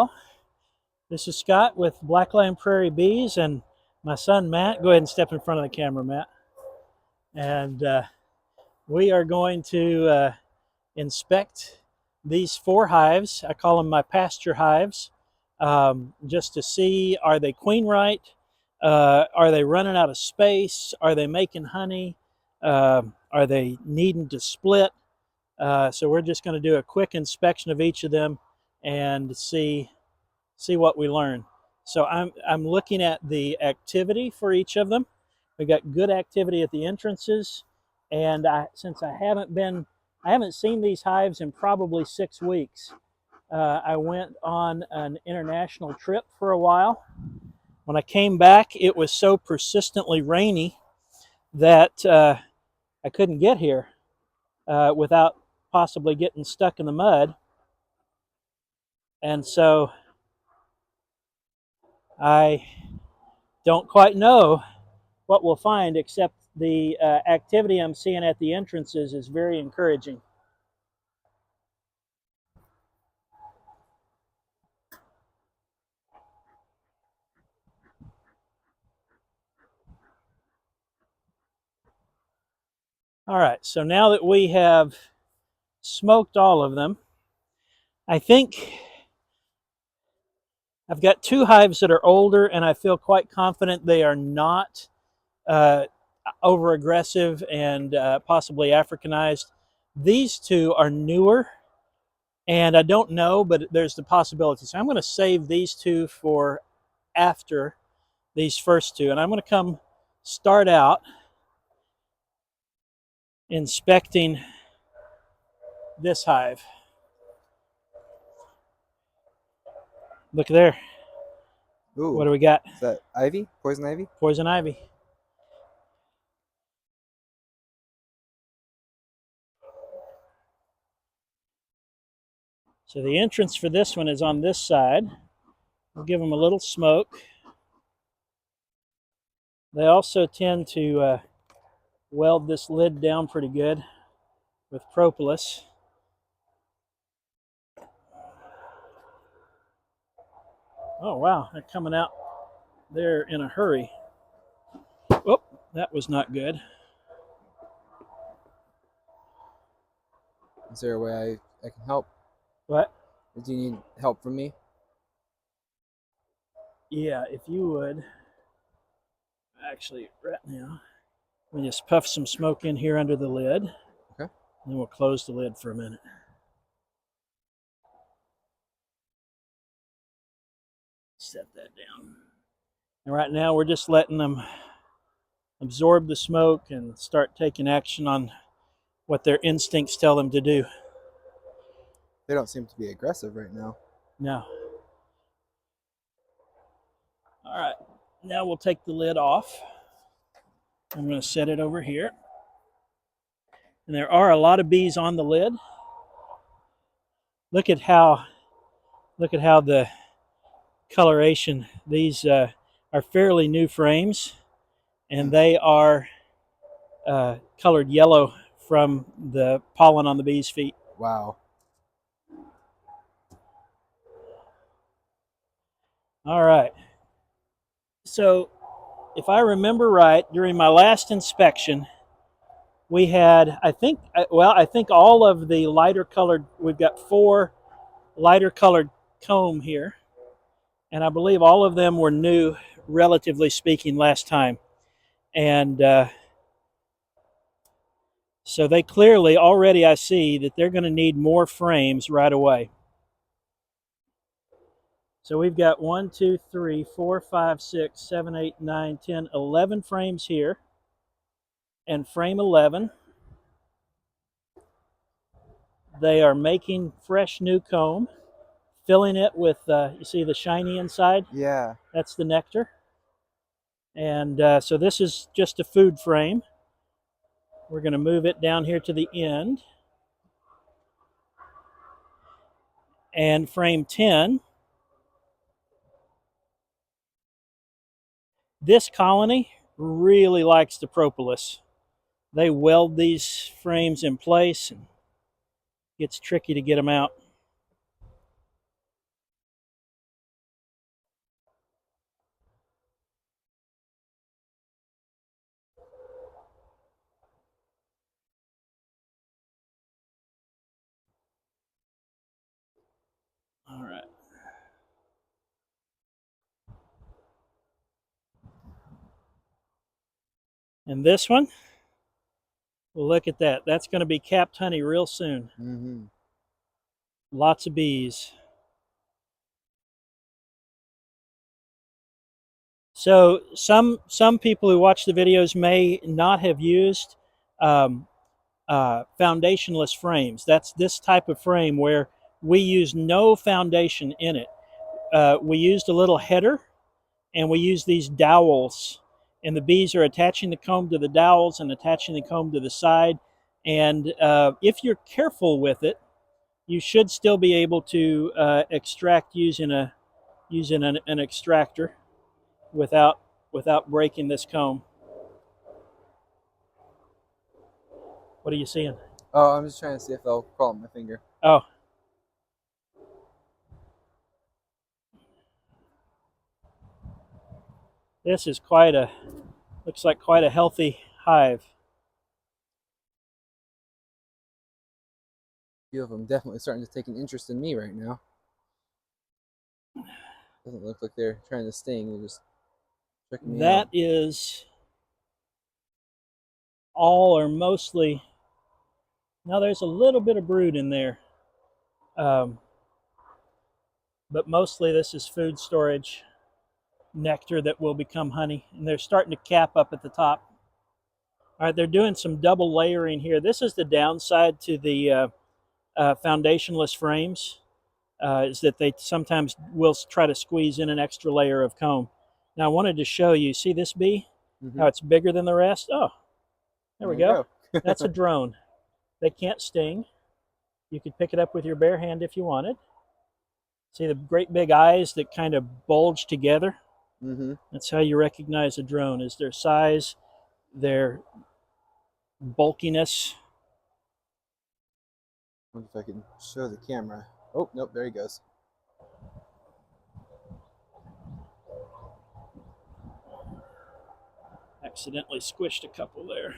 well. This is Scott with Blackline Prairie Bees and my son Matt. Go ahead and step in front of the camera, Matt. And we are going to inspect these 4 hives. I call them my pasture hives, just to see, are they queen right? Are they running out of space? Are they making honey? Are they needing to split? So we're just going to do a quick inspection of each of them and see what we learn. So I'm looking at the activity for each of them. We got good activity at the entrances, and since I haven't seen these hives in probably 6 weeks. I went on an international trip for a while. When I came back, it was so persistently rainy that I couldn't get here without possibly getting stuck in the mud. And so I don't quite know what we'll find, except the activity I'm seeing at the entrances is very encouraging. All right, so now that we have smoked all of them, I think I've got 2 hives that are older, and I feel quite confident they are not over aggressive and possibly Africanized. These 2 are newer, and I don't know, but there's the possibility. So I'm going to save these 2 for after these first 2, and I'm going to come start out inspecting this hive. Look there. Ooh, What do we got? is that ivy? Poison ivy? Poison ivy. So the entrance for this one is on this side. We'll give them a little smoke. They also tend to weld this lid down pretty good with propolis. Oh wow, they're coming out there in a hurry. Oh, that was not good. Is there a way I can help? What? Do you need help from me? Yeah, if you would. Actually, right now, we just puff some smoke in here under the lid. Okay. And then we'll close the lid for a minute. Set that down. And right now we're just letting them absorb the smoke and start taking action on what their instincts tell them to do. They don't seem to be aggressive right now. No. All right, now we'll take the lid off. I'm going to set it over here. And there are a lot of bees on the lid. Look at how the coloration. These are fairly new frames, and they are colored yellow from the pollen on the bees' feet. Wow. All right. So, if I remember right, during my last inspection, we had, I think all of the lighter colored, we've got 4 lighter colored comb here, and I believe all of them were new, relatively speaking, last time. And so they clearly, already I see that they're going to need more frames right away. So we've got 1, 2, 3, 4, 5, 6, 7, 8, 9, 10, 11 frames here. And frame 11, they are making fresh new comb, filling it with, you see the shiny inside? Yeah. That's the nectar. And so this is just a food frame. We're going to move it down here to the end. And frame 10, this colony really likes the propolis. They weld these frames in place, and it gets tricky to get them out. And this one, look at that. That's going to be capped honey real soon. Mm-hmm. Lots of bees. So some people who watch the videos may not have used um, foundationless frames. That's this type of frame where we use no foundation in it. We used a little header, and we use these dowels, and the bees are attaching the comb to the dowels and attaching the comb to the side. And if you're careful with it, you should still be able to extract using an extractor without breaking this comb. What are you seeing? Oh, I'm just trying to see if they'll crawl on my finger. Oh, this is looks like quite a healthy hive. A few of them definitely starting to take an interest in me right now. Doesn't look like they're trying to sting. They're just checking me That out. is all or mostly, now there's a little bit of brood in there. Um, but mostly this is food storage nectar that will become honey. And they're starting to cap up at the top. All right, they're doing some double layering here. This is the downside to the foundationless frames, is that they sometimes will try to squeeze in an extra layer of comb. Now I wanted to show you, see this bee? Mm-hmm. How it's bigger than the rest? Oh, there we go. We That's a drone. They can't sting. You could pick it up with your bare hand if you wanted. See the great big eyes that kind of bulge together? Mm-hmm. That's how you recognize a drone, is their size, their bulkiness. I wonder if I can show the camera. Oh, nope, there he goes. Accidentally squished a couple there.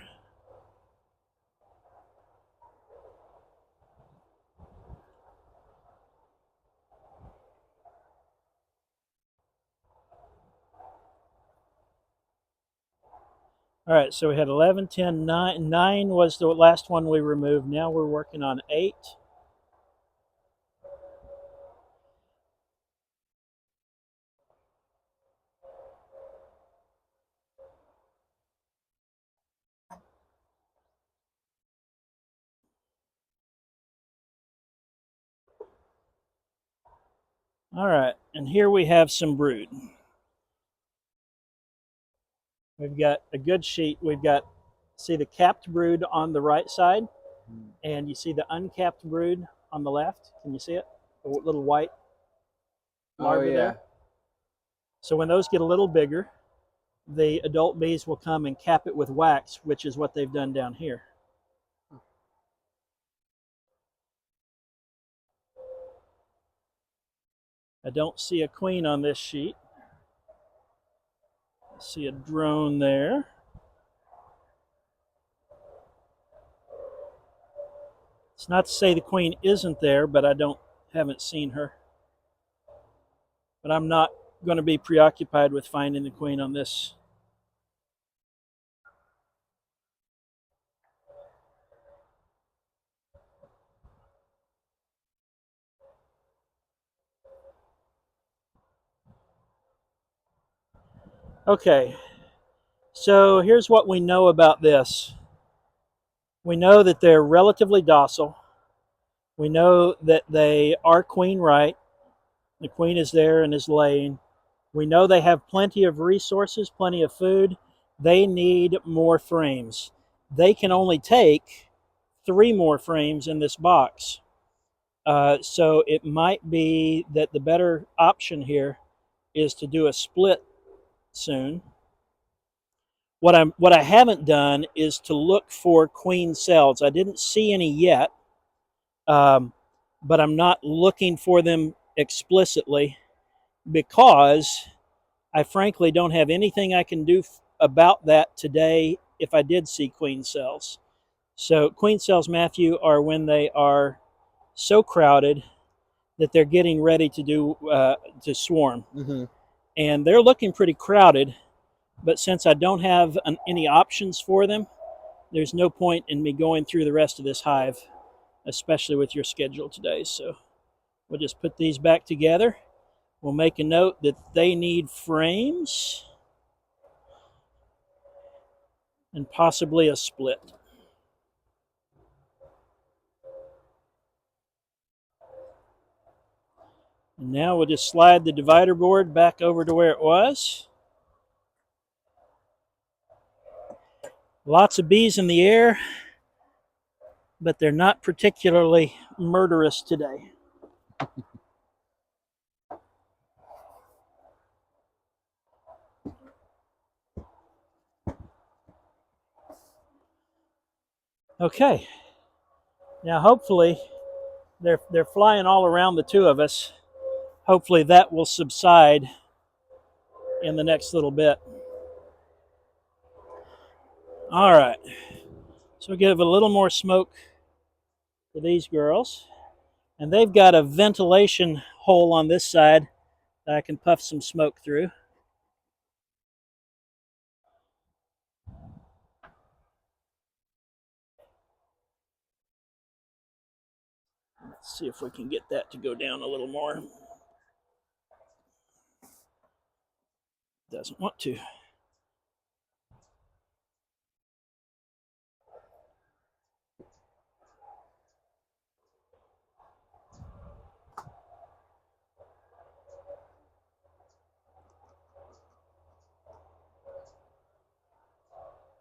All right, so we had 11, 10, 9. 9 was the last one we removed. Now we're working on 8. All right, and here we have some brood. We've got a good sheet. We've got, see the capped brood on the right side, and you see the uncapped brood on the left. Can you see it? The little white larvae there. So when those get a little bigger, the adult bees will come and cap it with wax, which is what they've done down here. I don't see a queen on this sheet. I see a drone there. It's not to say the queen isn't there, but I haven't seen her. But I'm not going to be preoccupied with finding the queen on this. Okay, so here's what we know about this. We know that they're relatively docile. We know that they are queen right. The queen is there and is laying. We know they have plenty of resources, plenty of food. They need more frames. They can only take 3 more frames in this box. So it might be that the better option here is to do a split soon. What I haven't done is to look for queen cells. I didn't see any yet, but I'm not looking for them explicitly because I frankly don't have anything I can do about that today if I did see queen cells. So queen cells, Matthew, are when they are so crowded that they're getting ready to swarm. Mm-hmm. And they're looking pretty crowded. But since I don't have any options for them, there's no point in me going through the rest of this hive, especially with your schedule today. So we'll just put these back together. We'll make a note that they need frames and possibly a split. And now we'll just slide the divider board back over to where it was. Lots of bees in the air, but they're not particularly murderous today. Okay, now hopefully they're flying all around the two of us. Hopefully that will subside in the next little bit. All right, so we'll give a little more smoke to these girls. And they've got a ventilation hole on this side that I can puff some smoke through. Let's see if we can get that to go down a little more. Doesn't want to.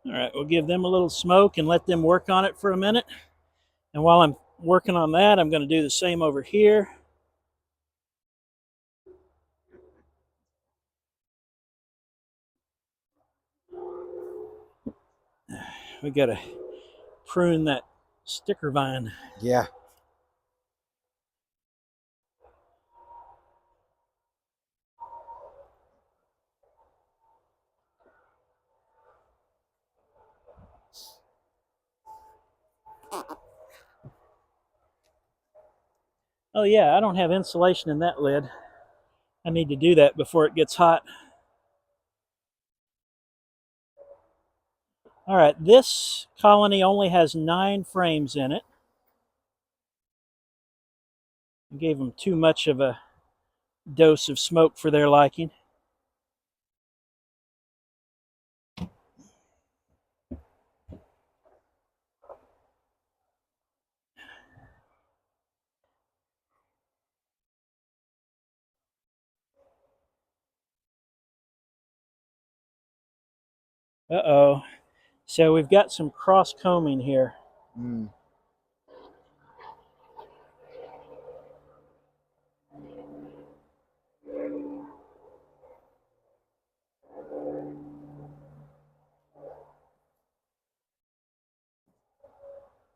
All right, we'll give them a little smoke and let them work on it for a minute. And while I'm working on that, I'm going to do the same over here. We got to prune that sticker vine. Yeah. Oh yeah, I don't have insulation in that lid. I need to do that before it gets hot. All right, this colony only has 9 frames in it. I gave them too much of a dose of smoke for their liking. Uh-oh. So we've got some cross combing here. Mm.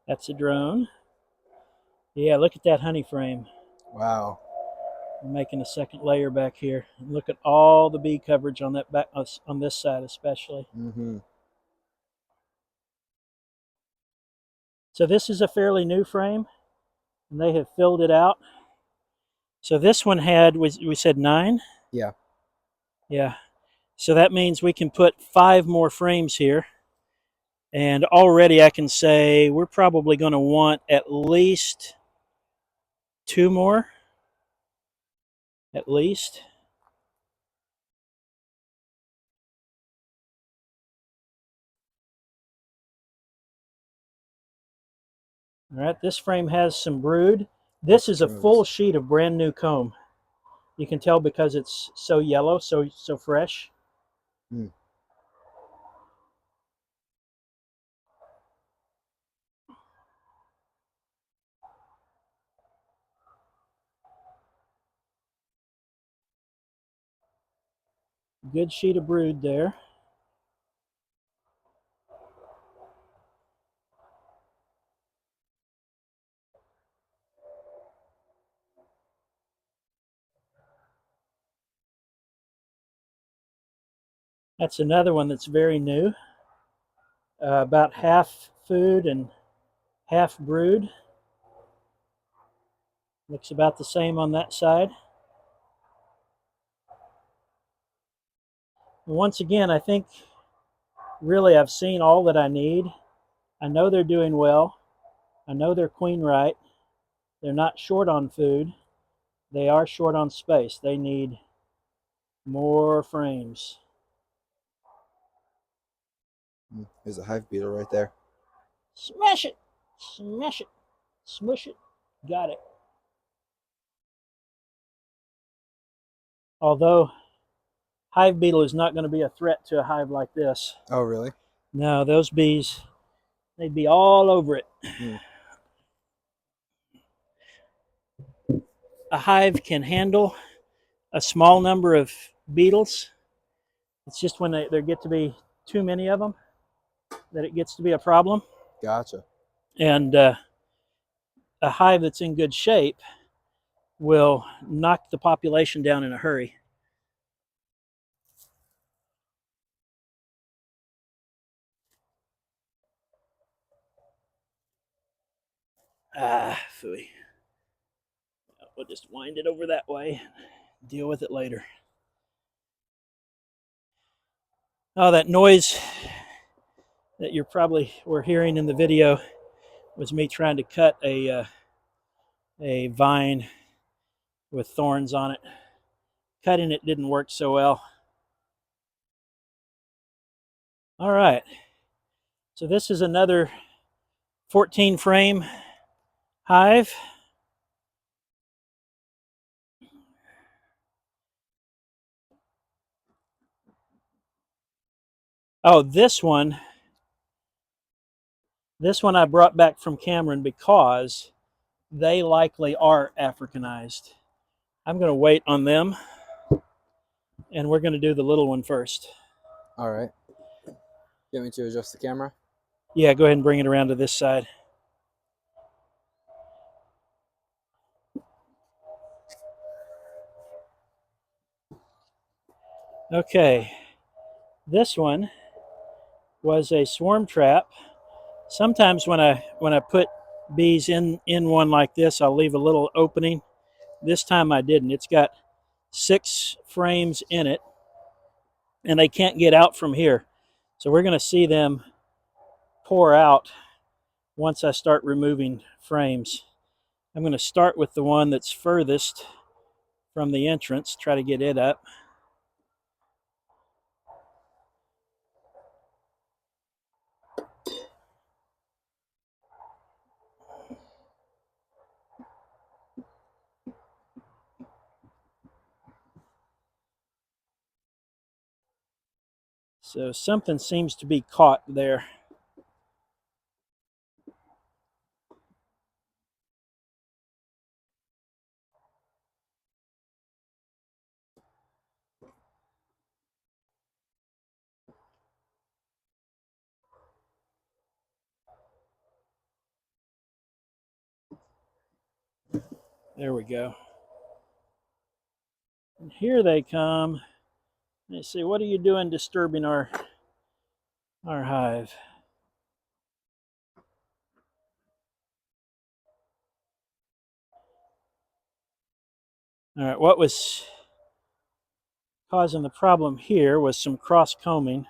That's a drone. Yeah, look at that honey frame. Wow. I'm making a second layer back here. And look at all the bee coverage on that back, on this side especially. Mm-hmm. So this is a fairly new frame, and they have filled it out. So this one had, we said 9? Yeah. Yeah. So that means we can put 5 more frames here. And already I can say we're probably going to want at least 2 more. At least. All right, this frame has some brood. This is a full sheet of brand new comb. You can tell because it's so yellow, so fresh. Mm. Good sheet of brood there. That's another one that's very new. About half food and half brood. Looks about the same on that side. And once again, I think really I've seen all that I need. I know they're doing well. I know they're queen right. They're not short on food. They are short on space. They need more frames. There's a hive beetle right there. Smash it! Smash it! Smush it! Got it. Although hive beetle is not going to be a threat to a hive like this. Oh, really? No, those bees, they'd be all over it. Hmm. A hive can handle a small number of beetles. It's just when there get to be too many of them that it gets to be a problem. Gotcha. And a hive that's in good shape will knock the population down in a hurry. Ah, phooey. We'll just wind it over that way. Deal with it later. Oh, that noise that you're probably were hearing in the video was me trying to cut a vine with thorns on it. Cutting it didn't work so well. All right, so this is another 14 frame hive. Oh, this one I brought back from Cameron because they likely are Africanized. I'm going to wait on them, and we're going to do the little one first. All right. Get me to adjust the camera? Yeah, go ahead and bring it around to this side. Okay, this one was a swarm trap. Sometimes when I put bees in one like this, I'll leave a little opening. This time I didn't. It's got 6 frames in it, and they can't get out from here. So we're going to see them pour out once I start removing frames. I'm going to start with the one that's furthest from the entrance, try to get it up. So something seems to be caught there. There we go. And here they come. They say, "What are you doing disturbing our hive?" All right, what was causing the problem here was some cross combing.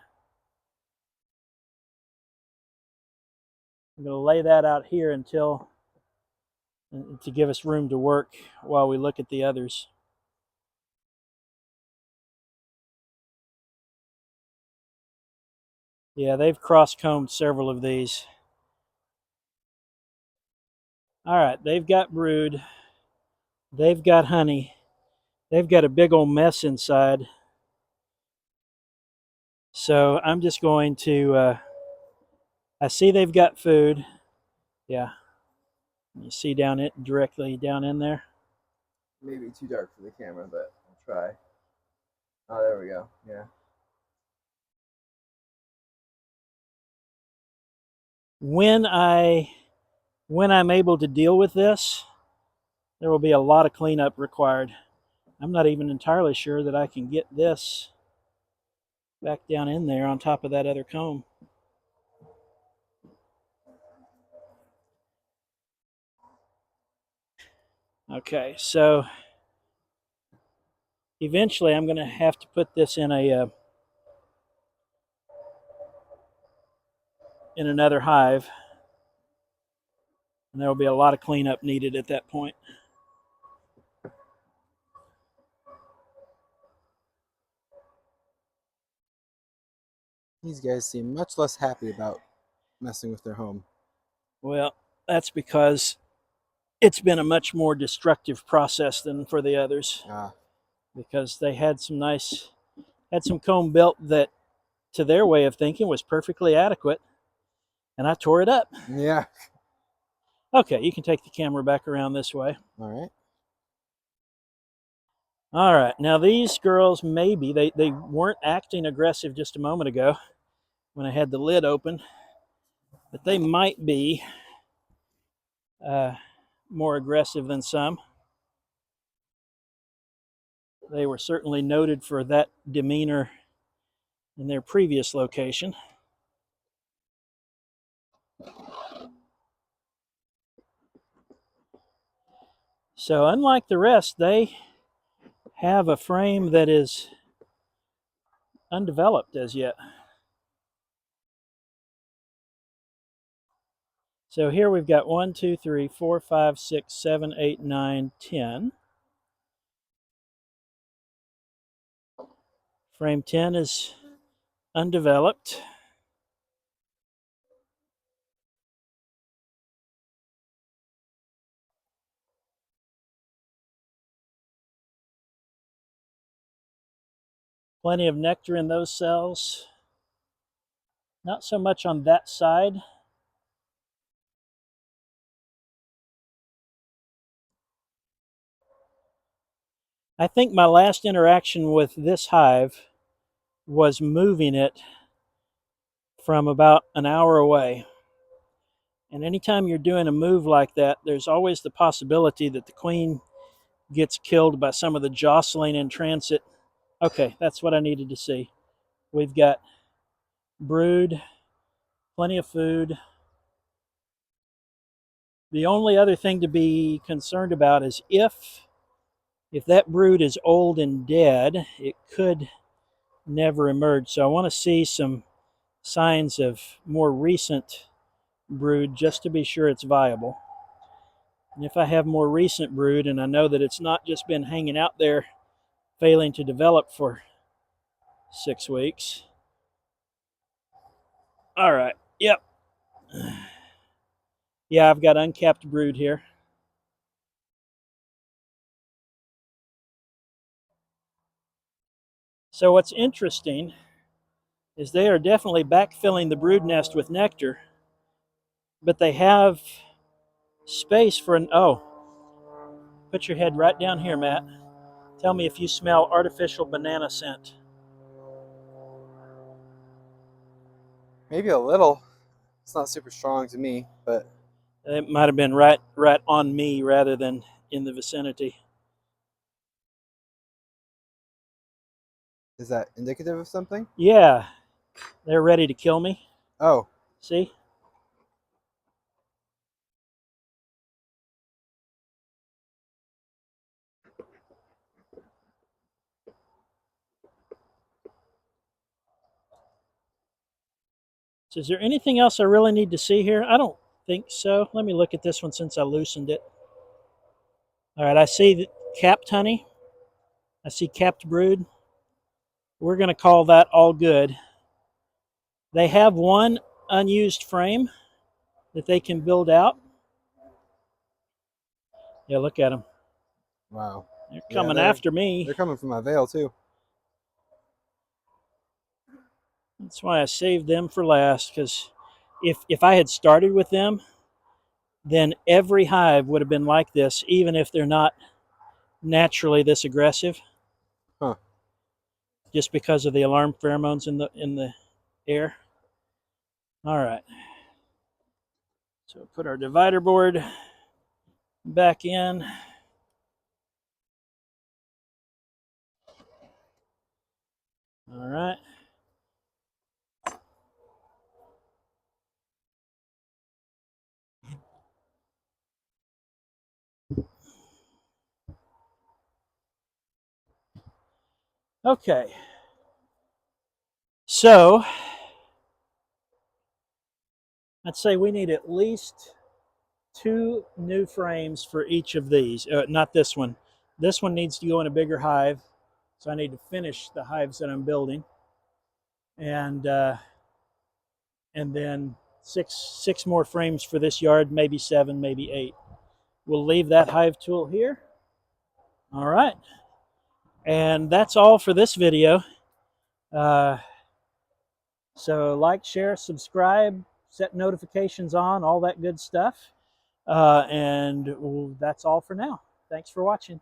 I'm going to lay that out here until to give us room to work while we look at the others. Yeah, they've cross-combed several of these. All right, they've got brood. They've got honey. They've got a big old mess inside. So I'm just going to, I see they've got food. Yeah, you see down it directly down in there. Maybe too dark for the camera, but I'll try. Oh, there we go. Yeah. When I'm able to deal with this, there will be a lot of cleanup required. I'm not even entirely sure that I can get this back down in there on top of that other comb. Okay, so eventually I'm going to have to put this in a in another hive. And there will be a lot of cleanup needed at that point. These guys seem much less happy about messing with their home. Well, that's because it's been a much more destructive process than for the others. Because they had some comb built that, to their way of thinking, was perfectly adequate, and I tore it up. Yeah. Okay, you can take the camera back around this way. All right. All right, now these girls, maybe, they weren't acting aggressive just a moment ago when I had the lid open, but they might be more aggressive than some. They were certainly noted for that demeanor in their previous location. So unlike the rest, they have a frame that is undeveloped as yet. So here we've got 1, 2, 3, 4, 5, 6, 7, 8, 9, 10. Frame 10 is undeveloped. Plenty of nectar in those cells. Not so much on that side. I think my last interaction with this hive was moving it from about an hour away. And anytime you're doing a move like that, there's always the possibility that the queen gets killed by some of the jostling in transit. Okay, that's what I needed to see. We've got brood, plenty of food. The only other thing to be concerned about is if that brood is old and dead, it could never emerge. So I want to see some signs of more recent brood just to be sure it's viable. And if I have more recent brood and I know that it's not just been hanging out there failing to develop for 6 weeks. All right, yep. Yeah, I've got uncapped brood here. So what's interesting is they are definitely backfilling the brood nest with nectar, but they have space for an, oh, put your head right down here, Matt. Tell me if you smell artificial banana scent. Maybe a little. It's not super strong to me, but It might have been right on me rather than in the vicinity. is that indicative of something? Yeah, they're ready to kill me. Oh. See? So is there anything else I really need to see here? I don't think so. Let me look at this one since I loosened it. All right, I see capped honey. I see capped brood. We're going to call that all good. They have one unused frame that they can build out. Yeah, look at them. Wow. They're coming after me. They're coming from my veil too. That's why I saved them for last, because if I had started with them, then every hive would have been like this, even if they're not naturally this aggressive. Huh. Just because of the alarm pheromones in the air. All right. So put our divider board back in. All right. Okay. So I'd say we need at least 2 new frames for each of these. Not this one. This one needs to go in a bigger hive, so I need to finish the hives that I'm building, and then six more frames for this yard, maybe 7, maybe 8. We'll leave that hive tool here. All right, and that's all for this video. So like, share, subscribe, set notifications on, all that good stuff. And that's all for now. Thanks for watching.